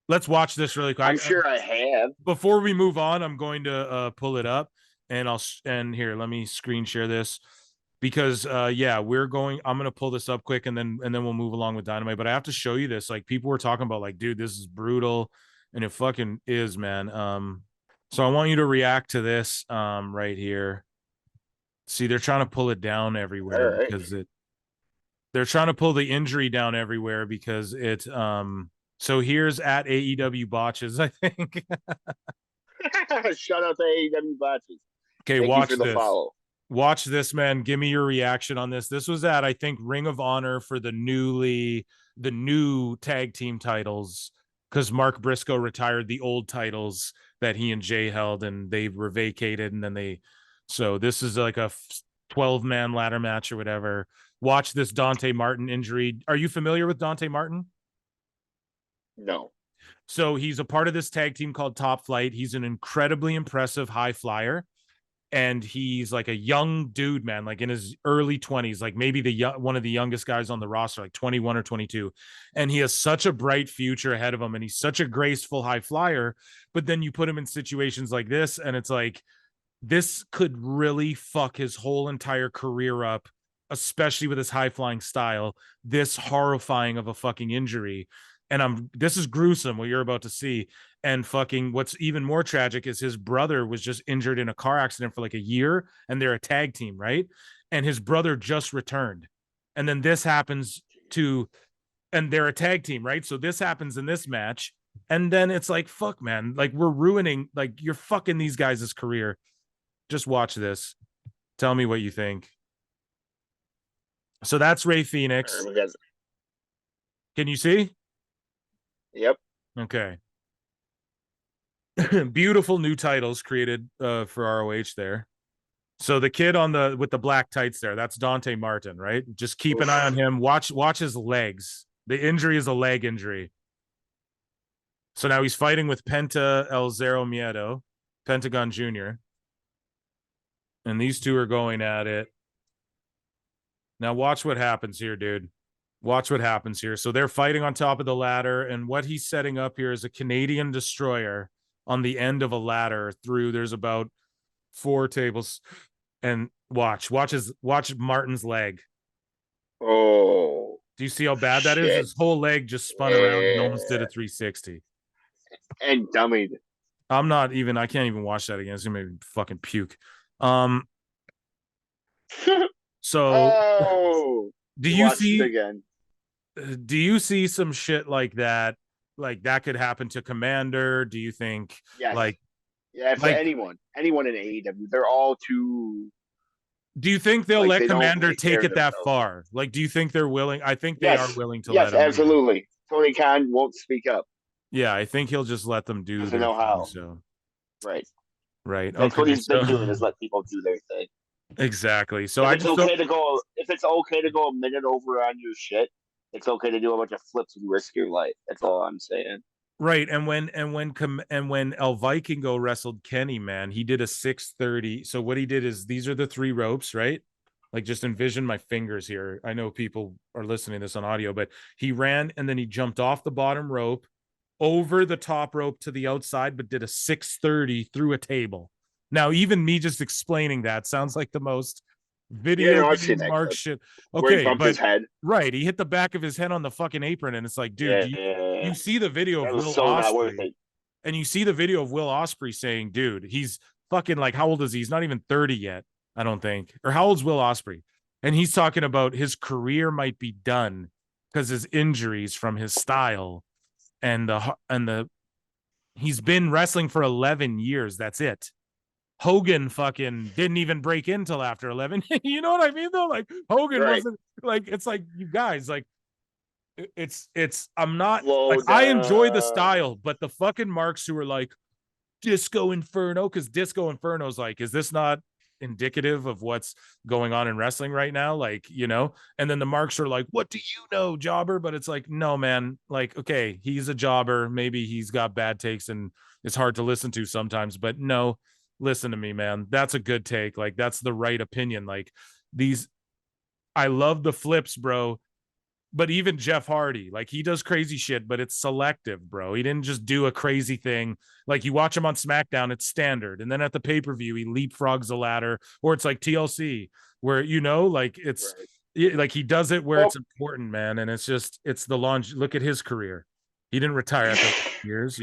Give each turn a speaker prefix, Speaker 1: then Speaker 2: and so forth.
Speaker 1: let's watch this really quick.
Speaker 2: I'm sure I have.
Speaker 1: Before we move on, I'm going to pull it up, and here, let me screen share this because yeah, I'm gonna pull this up quick, and then we'll move along with Dynamite. But I have to show you this. Like, people were talking about, like, dude, this is brutal, and it fucking is, man. So I want you to react to this right here. See, they're trying to pull it down everywhere
Speaker 2: All right.
Speaker 1: because they're trying to pull the injury down everywhere because it so here's at AEW botches, I think.
Speaker 2: Shout out to AEW Botches.
Speaker 1: Okay,
Speaker 2: Thank you
Speaker 1: watch
Speaker 2: for the
Speaker 1: this.
Speaker 2: follow.
Speaker 1: Watch this, man. Give me your reaction on this. This was at, I think, Ring of Honor for the new tag team titles, because Mark Briscoe retired the old titles that he and Jay held, and they were vacated, and then so this is like a 12-man ladder match or whatever. Watch this Dante Martin injury. Are you familiar with Dante Martin?
Speaker 2: No.
Speaker 1: So he's a part of this tag team called Top Flight. He's an incredibly impressive high flyer, and he's like a young dude, man, like in his early 20s, like maybe one of the youngest guys on the roster, like 21 or 22. And he has such a bright future ahead of him, and he's such a graceful high flyer. But then you put him in situations like this, and it's like, this could really fuck his whole entire career up, especially with his high flying style. This horrifying of a fucking injury. And this is gruesome what you're about to see. And fucking what's even more tragic is his brother was just injured in a car accident for like a year, and they're a tag team, right? And his brother just returned. And then this happens and they're a tag team, right? So this happens in this match. And then it's like, fuck, man, like, we're ruining, like, you're fucking these guys' career. Just watch this. Tell me what you think. So that's Ray Phoenix. Can you see?
Speaker 2: Yep.
Speaker 1: Okay. Beautiful new titles created for ROH there. So the kid with the black tights there, that's Dante Martin, right? Just keep an eye on him. Watch his legs. The injury is a leg injury. So now he's fighting with Penta El Zero Miedo, Pentagon Jr. And these two are going at it. Now watch what happens here, dude. Watch what happens here. So they're fighting on top of the ladder, and what he's setting up here is a Canadian destroyer on the end of a ladder there's about 4 tables. And watch Martin's leg.
Speaker 2: Oh.
Speaker 1: Do you see how bad that is? His whole leg just spun around and almost did a 360.
Speaker 2: And dummied.
Speaker 1: I can't even watch that again. It's gonna make me fucking puke. So do you see
Speaker 2: it again?
Speaker 1: Do you see some shit like that? Like, that could happen to Commander? Do you think?
Speaker 2: Yes.
Speaker 1: Like,
Speaker 2: yeah, for anyone in AEW, they're all too.
Speaker 1: Do you think they'll let Commander take it that far? Like, do you think they're willing? I think they are willing to let him.
Speaker 2: Yes, absolutely. Tony Khan won't speak up.
Speaker 1: Yeah, I think he'll just let them do.
Speaker 2: Doesn't know how.
Speaker 1: So.
Speaker 2: Right.
Speaker 1: That's
Speaker 2: what he's been doing, is let people do their thing.
Speaker 1: Exactly. So
Speaker 2: if it's okay to go a minute over on your shit, it's okay to do a bunch of flips and risk your life. That's all I'm saying.
Speaker 1: Right. And when El Vikingo wrestled Kenny, man, he did a 630. So what he did is, these are the 3 ropes, right? Like, just envision my fingers here. I know people are listening to this on audio, but he ran, and then he jumped off the bottom rope over the top rope to the outside, but did a 630 through a table. Now, even me just explaining that sounds like the most video mark shit. Okay,
Speaker 2: but his head.
Speaker 1: Right, he hit the back of his head on the fucking apron, and it's like, dude, you see the video of Will Ospreay, and you see the video of Will Ospreay saying, dude, he's fucking, like, how old is he? He's not even 30 yet, I don't think. Or how old's Will Ospreay? And he's talking about his career might be done because his injuries from his style, and he's been wrestling for 11 years. That's it. Hogan fucking didn't even break in till after 11. You know what I mean, though? Like, Hogan wasn't, like, it's like, you guys, like, I'm not, like, I enjoy the style, but the fucking marks who are like, Disco Inferno, because Disco Inferno's like, is this not indicative of what's going on in wrestling right now? Like, you know, and then the marks are like, what do you know, jobber? But it's like, no, man, like, okay, he's a jobber. Maybe he's got bad takes and it's hard to listen to sometimes, but no, listen to me, man. That's a good take. Like, that's the right opinion. Like, I love the flips, bro. but even Jeff Hardy, like he does crazy shit, but it's selective, bro. He didn't just do a crazy thing. Like you watch him on SmackDown, it's standard. And then at the pay-per-view, he leapfrogs a ladder, or it's like TLC where, like it's
Speaker 2: Right.
Speaker 1: like he does it where
Speaker 2: Well,
Speaker 1: it's important, man. And it's the launch. Look at his career. He didn't retire after years,